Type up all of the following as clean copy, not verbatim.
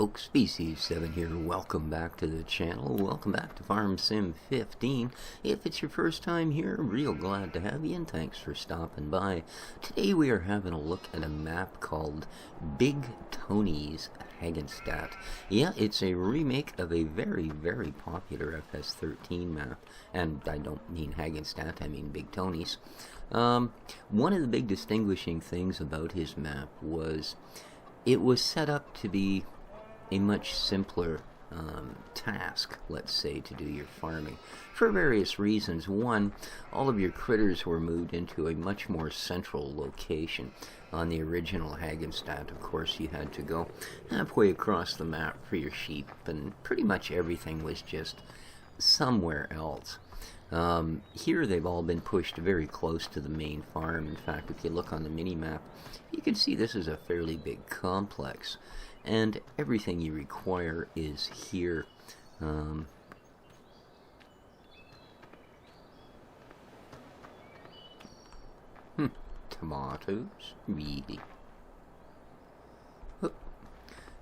folks, Species7 here. Welcome back to the channel. Welcome back to Farm Sim 15. If it's your first time here, real glad to have you, and thanks for stopping by. Today we are having a look at a map called Big Tony's Hagenstadt. Yeah, it's a remake of a very, very popular FS13 map. And I don't mean Hagenstadt, I mean Big Tony's. One of the big distinguishing things about his map was it was set up to be a much simpler task, let's say, to do your farming, for various reasons. One, all of your critters were moved into a much more central location. On the original Hagenstadt, of course, you had to go halfway across the map for your sheep, and pretty much everything was just somewhere else. Here they've all been pushed very close to the main farm. In fact, if you look on the mini-map, you can see this is a fairly big complex, and everything you require is here. Tomatoes? Really? Oh,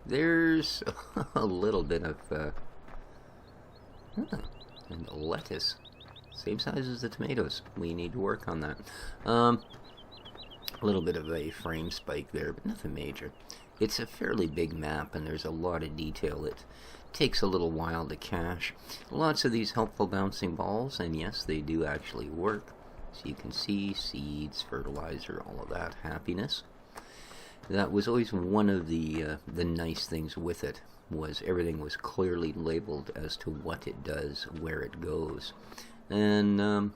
there's a little bit of and lettuce. Same size as the tomatoes. We need to work on that. A little bit of a frame spike there, but nothing major. It's a fairly big map, and there's a lot of detail. It takes a little while to cache. Lots of these helpful bouncing balls, and yes, they do actually work. So you can see seeds, fertilizer, all of that happiness. That was always one of the nice things with it, was everything was clearly labeled as to what it does, where it goes. And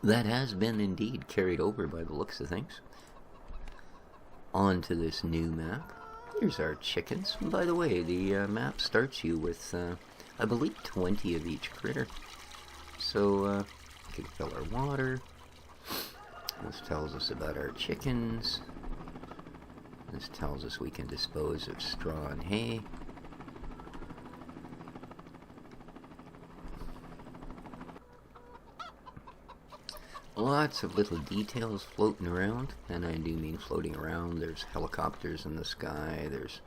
that has been indeed carried over by the looks of things onto this new map. Here's our chickens. And by the way, the map starts you with, I believe, 20 of each critter. So we can fill our water. This tells us about our chickens. This tells us we can dispose of straw and hay. Lots of little details floating around, and I do mean floating around. There's helicopters in the sky, there's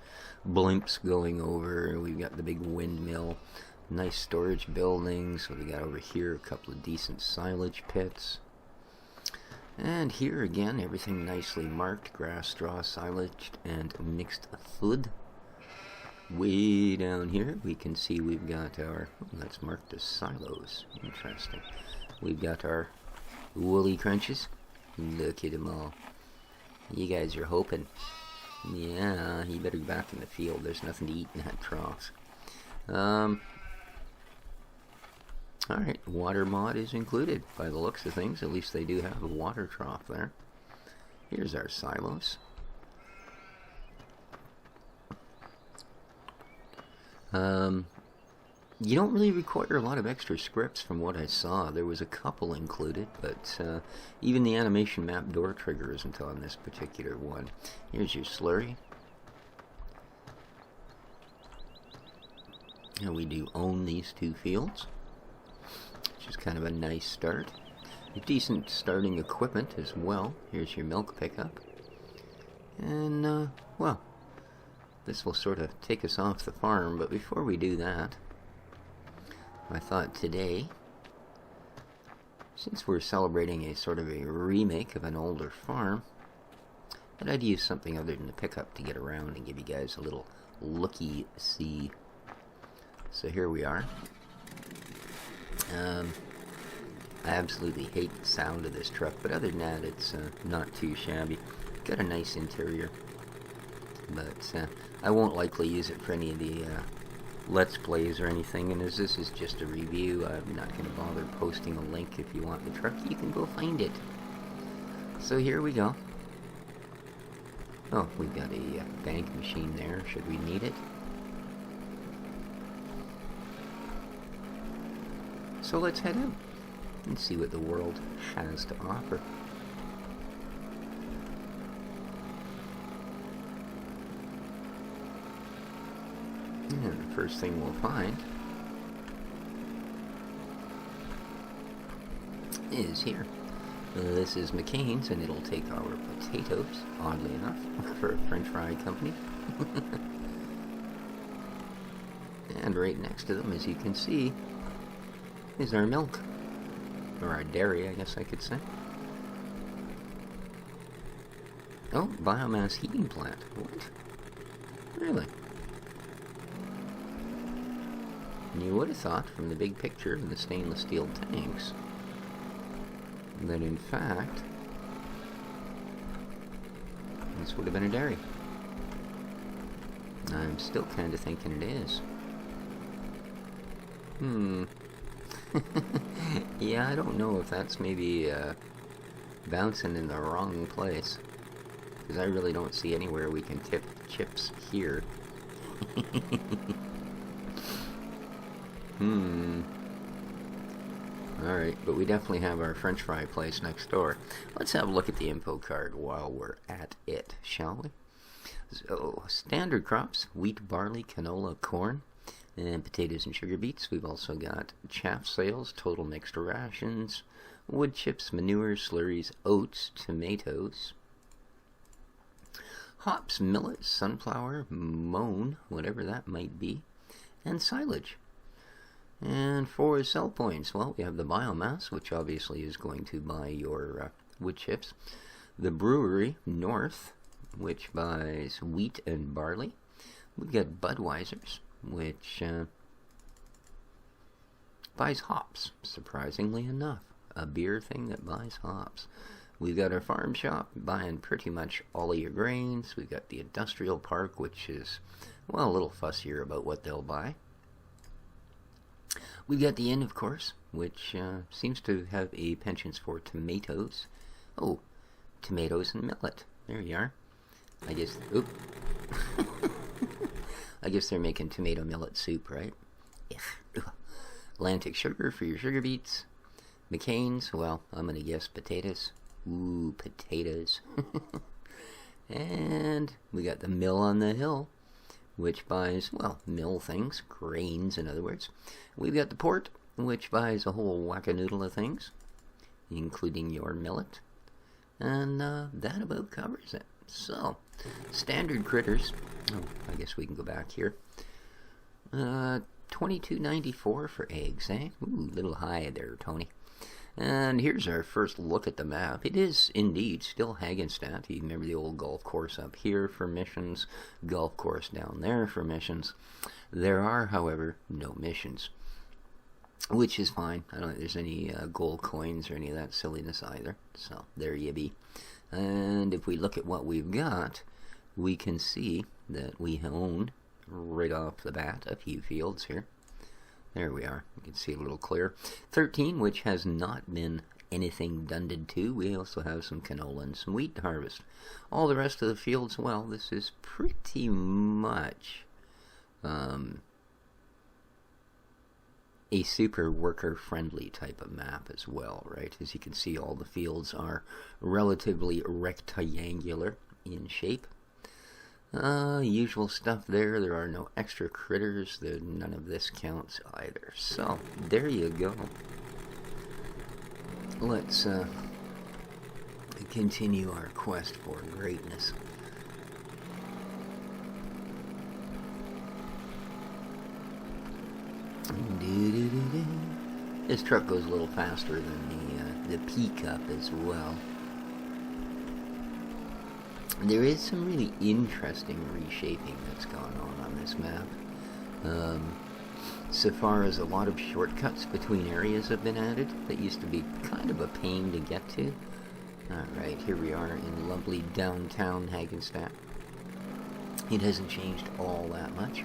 blimps going over, we've got the big windmill, nice storage buildings. We got over here a couple of decent silage pits. And here again, everything nicely marked: grass, straw, silage, and mixed food. Way down here we can see we've got our, that's marked as silos. Interesting. We've got our woolly crunches. Look at them all. You guys are hoping. Yeah, you better be back in the field. There's nothing to eat in that trough. Alright, water mod is included by the looks of things. At least they do have a water trough there. Here's our silos. You don't really require a lot of extra scripts from what I saw. There was a couple included, but even the animation map door trigger isn't on this particular one. Here's your slurry. And we do own these two fields, which is kind of a nice start. Decent starting equipment as well. Here's your milk pickup. And, well, this will sort of take us off the farm, but before we do that, I thought today, since we're celebrating a sort of a remake of an older farm, that I'd use something other than the pickup to get around and give you guys a little looky-see. So here we are. I absolutely hate the sound of this truck, but other than that, it's not too shabby. Got a nice interior, but I won't likely use it for any of the Let's Plays or anything, and as this is just a review, I'm not going to bother posting a link. If you want the truck, you can go find it. So here we go. Oh, we've got a bank machine there, should we need it. So let's head in and see what the world has to offer. And the first thing we'll find is here. This is McCain's, and it'll take our potatoes, oddly enough, for a French fry company. And right next to them, as you can see, is our milk. Or our dairy, I guess I could say. Oh, biomass heating plant. What? Really? And you would have thought from the big picture and the stainless steel tanks that in fact this would have been a dairy. I'm still kind of thinking it is. Yeah, I don't know if that's maybe bouncing in the wrong place, because I really don't see anywhere we can tip chips here. Alright, but we definitely have our French fry place next door. Let's have a look at the info card while we're at it, shall we? So, standard crops: wheat, barley, canola, corn, and potatoes and sugar beets. We've also got chaff sales, total mixed rations, wood chips, manure, slurries, oats, tomatoes, hops, millet, sunflower, moan, whatever that might be, and silage. And for sell points, well, we have the biomass, which obviously is going to buy your wood chips. The brewery, North, which buys wheat and barley. We've got Budweiser's, which buys hops, surprisingly enough. A beer thing that buys hops. We've got our farm shop buying pretty much all of your grains. We've got the industrial park, which is, well, a little fussier about what they'll buy. We've got the inn, of course, which seems to have a penchant for tomatoes. Oh, tomatoes and millet. There you are. I guess, I guess they're making tomato millet soup, right? Atlantic Sugar for your sugar beets. McCain's, well, I'm going to guess potatoes. Ooh, potatoes. And we got the Mill on the Hill, which buys, well, mill things, grains in other words. We've got the Port, which buys a whole whack-a-noodle of things, including your millet. And that about covers it. So, standard critters. Oh, I guess we can go back here. $22.94 for eggs, eh? Ooh, little high there, Tony. And here's our first look at the map. It is indeed still Hagenstadt. You remember the old golf course up here for missions, golf course down there for missions. There are, however, no missions, which is fine. I don't think there's any gold coins or any of that silliness either. So there you be. And if we look at what we've got, we can see that we own, right off the bat, a few fields here. There we are. You can see a little clear. 13, which has not been anything dunded to. We also have some canola and some wheat to harvest. All the rest of the fields, well, this is pretty much a super worker-friendly type of map as well, right? As you can see, all the fields are relatively rectangular in shape. Usual stuff there. There are no extra critters. None of this counts either. So, there you go. Let's continue our quest for greatness. This truck goes a little faster than the pickup as well. There is some really interesting reshaping that's gone on this map. So far as a lot of shortcuts between areas have been added that used to be kind of a pain to get to. Alright, here we are in lovely downtown Hagenstadt. It hasn't changed all that much.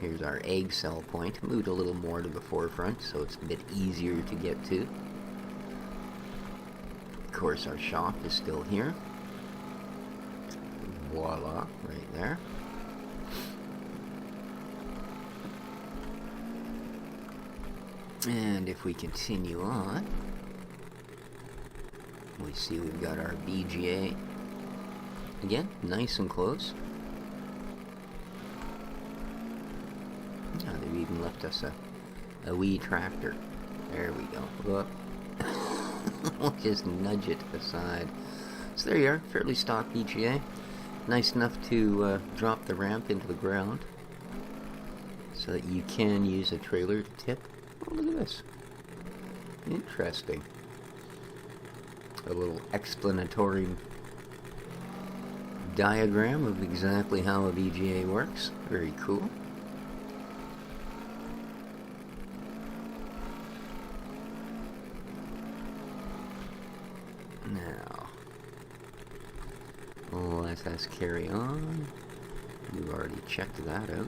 Here's our egg cell point, moved a little more to the forefront so it's a bit easier to get to. Of course, our shop is still here. Voila, right there. And if we continue on, we see we've got our BGA. Again, nice and close. They've even left us a wee tractor. There we go. Whoop. We'll just nudge it aside. So there you are, fairly stock BGA. Nice enough to drop the ramp into the ground. so that you can use a trailer to tip. Oh, look at this. Interesting. A little explanatory diagram of exactly how a VGA works. Very cool. Now, let us carry on. We've already checked that out.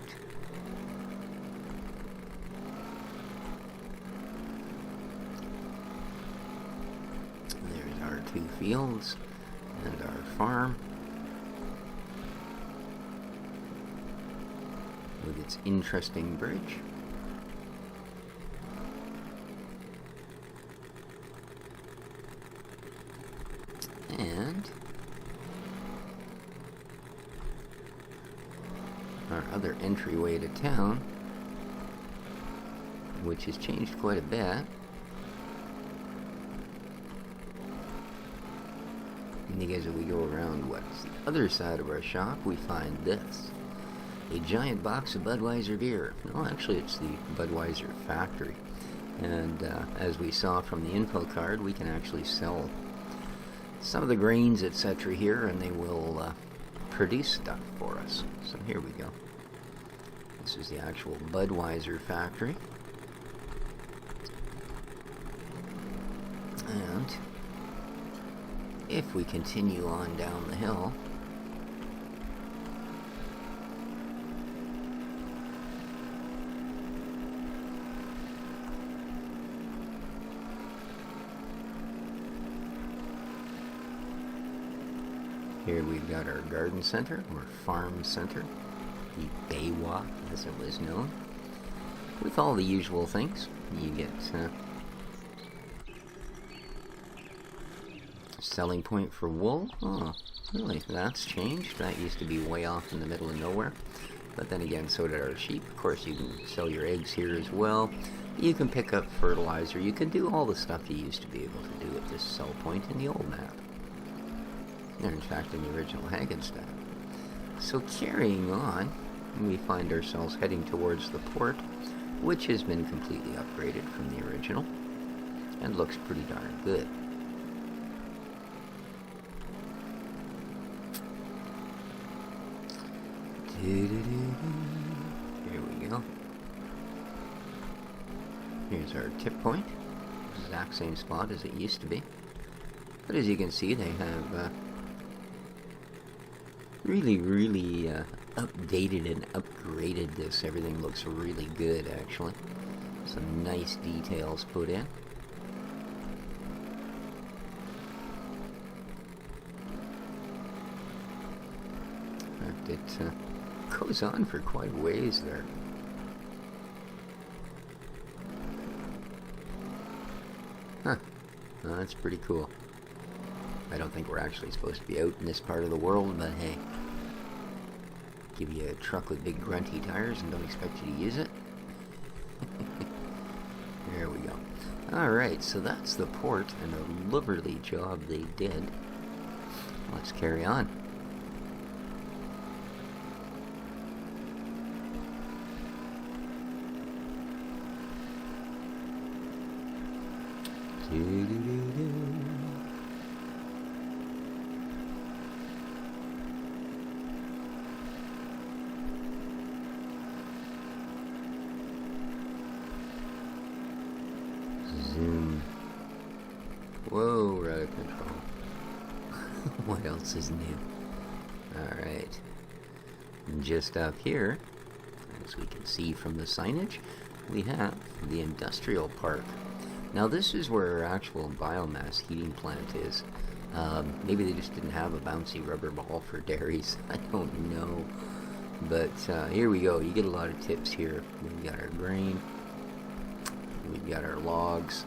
There's our 2 fields and our farm with its interesting bridge. And our other entryway to town, which has changed quite a bit. And as we go around what's the other side of our shop, we find this. A giant box of Budweiser beer. No, actually it's the Budweiser factory. And as we saw from the info card, we can actually sell some of the grains, etc. here, and they will produce stuff for us. So here we go. This is the actual Budweiser factory. And if we continue on down the hill, here we've got our garden center, or farm center, the Baywa as it was known, with all the usual things. You get selling point for wool. Oh, really? That's changed. That used to be way off in the middle of nowhere. But then again, so did our sheep. Of course, you can sell your eggs here as well. You can pick up fertilizer. You can do all the stuff you used to be able to do at this sell point in the old map. They're in fact in the original Hagenstadt. So carrying on, we find ourselves heading towards the port, which has been completely upgraded from the original and looks pretty darn good. Here we go. Here's our tip point. Exact same spot as it used to be. But as you can see, they have really updated and upgraded this. Everything looks really good, actually. Some nice details put in. In fact, it goes on for quite a ways there. Huh. Well, that's pretty cool. I don't think we're actually supposed to be out in this part of the world, but hey. Give you a truck with big grunty tires and don't expect you to use it. There we go. Alright, so that's the port, and a lovely job they did. Let's carry on. Zoom. Whoa, we're out of control. What else is new? Alright. Just up here, as we can see from the signage, we have the industrial park. Now this is where our actual biomass heating plant is. Maybe they just didn't have a bouncy rubber ball for dairies. I don't know. But here we go. You get a lot of tips here. We've got our grain. We've got our logs.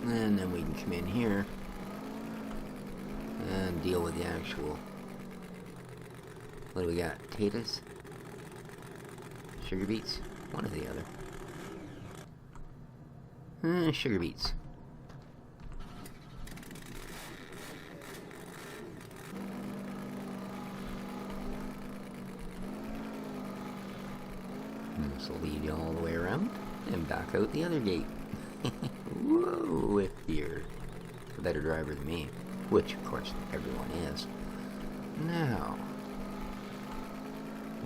And then we can come in here and deal with the actual... What do we got? Potatoes? Sugar beets? One or the other. Sugar beets. And this will lead you all the way around and back out the other gate. Whoa, if you're a better driver than me, which of course everyone is. Now,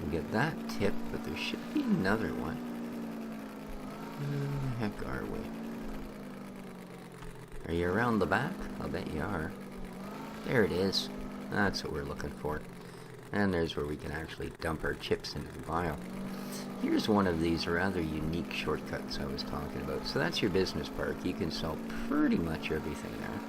we get that tip, but there should be another one. Where the heck are we? Are you around the back? I'll bet you are. There it is. That's what we're looking for. And there's where we can actually dump our chips into the pile. Here's one of these rather unique shortcuts I was talking about. So that's your business park. You can sell pretty much everything there.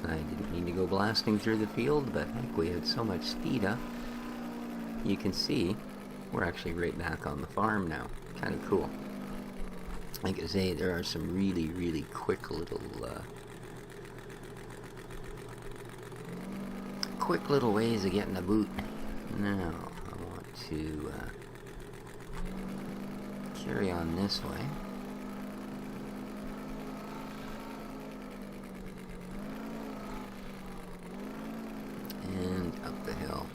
I didn't mean to go blasting through the field, but heck, we had so much speed up. You can see we're actually right back on the farm now. Kind of cool. Like I say, there are some really, really quick little ways of getting a boot. Now, I want to carry on this way. And up the hill.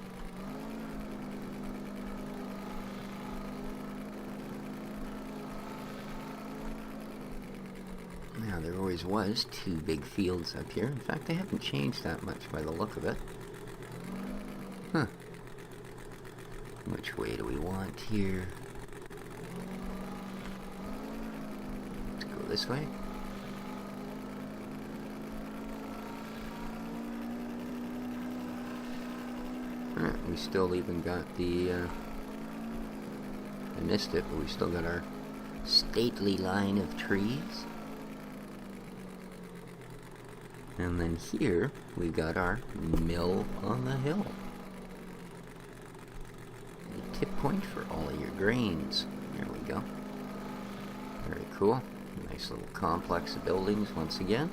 Now, there always was two big fields up here. In fact, they haven't changed that much by the look of it. Huh. Which way do we want here? Let's go this way. Alright, we still even got the, I missed it, but we still got our stately line of trees. And then here, we've got our mill on the hill. A tip point for all of your grains. There we go. Very cool. Nice little complex of buildings once again.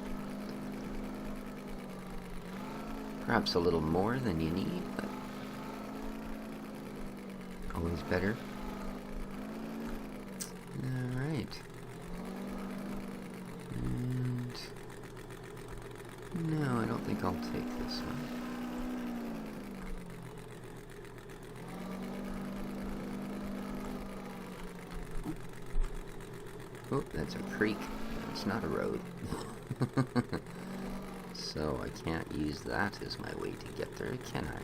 Perhaps a little more than you need, but always better. Alright. And no, I don't think I'll take this one. Oh, that's a creek. It's not a road. So I can't use that as my way to get there, can I?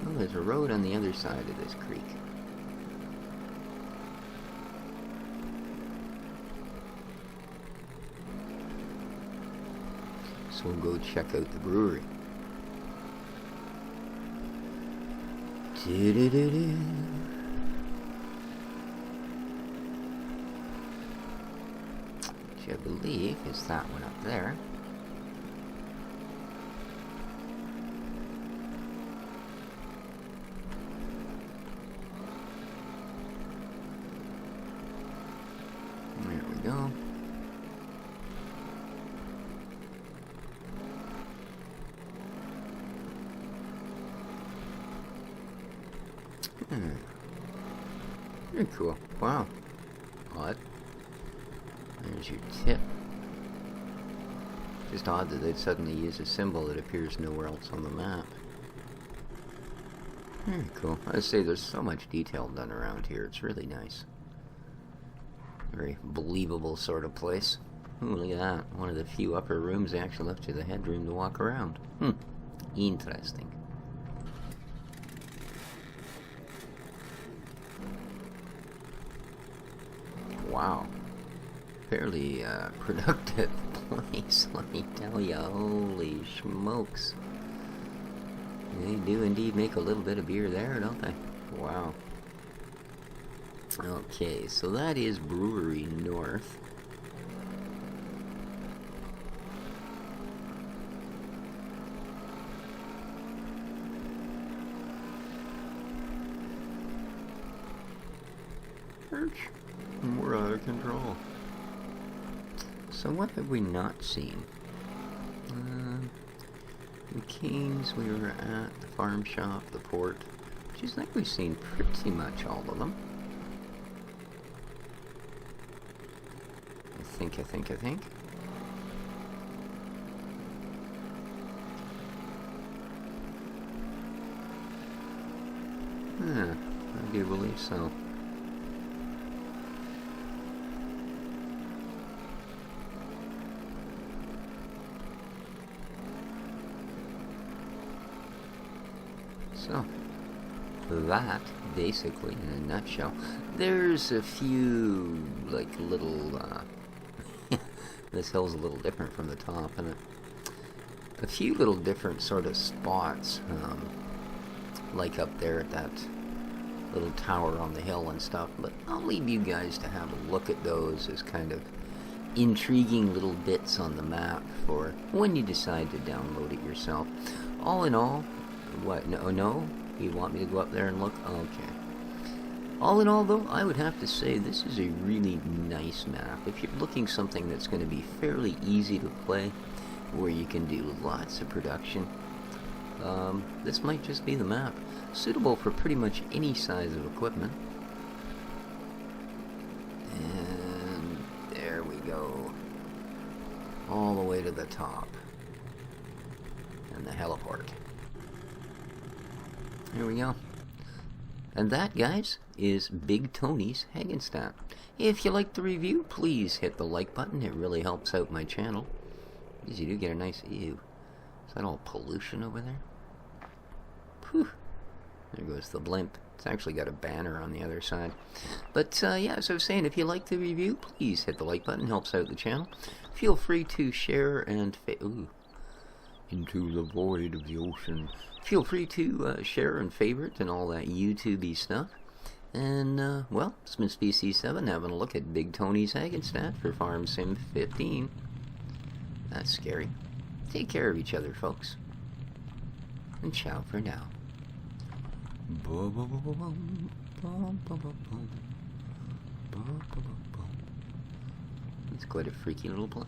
Oh, there's a road on the other side of this creek. So we'll go check out the brewery. Do-do-do-do. Which I believe is that one up there. There we go. Very cool. Wow. Odd. There's your tip. Just odd that they'd suddenly use a symbol that appears nowhere else on the map. Very cool. I say there's so much detail done around here. It's really nice. Very believable sort of place. Ooh, look at that. One of the few upper rooms they actually left you the headroom to walk around. Interesting. Wow. Fairly productive place, let me tell you. Holy smokes. They do indeed make a little bit of beer there, don't they? Wow. Okay, so that is Brewery North. We're out of control. So what have we not seen? The Kings, we were at the farm shop, the port, which is like we've seen pretty much all of them. I I think. Yeah, I do believe so. So, that, basically, in a nutshell. There's a few, like, little, this hill's a little different from the top, and a few little different sort of spots, like up there at that little tower on the hill and stuff, but I'll leave you guys to have a look at those as kind of intriguing little bits on the map for when you decide to download it yourself. All in all, what? No? You want me to go up there and look? Okay. All in all, though, I would have to say this is a really nice map. If you're looking something that's going to be fairly easy to play, where you can do lots of production, this might just be the map. Suitable for pretty much any size of equipment. And there we go. All the way to the top. And the heliport. There we go. And that, guys, is Big Tony's Hagenstadt. If you liked the review, please hit the like button. It really helps out my channel. Because you do get a nice... Ew. Is that all pollution over there? Whew. There goes the blimp. It's actually got a banner on the other side. But, yeah, as I was saying, if you like the review, please hit the like button. Helps out the channel. Feel free to share and... Ooh. Into the void of the ocean. Feel free to share and favorite and all that YouTube-y stuff. And, well, it's been Species7 having a look at Big Tony's Hagenstadt for Farm Sim 15. That's scary. Take care of each other, folks. And ciao for now. It's quite a freaky little place.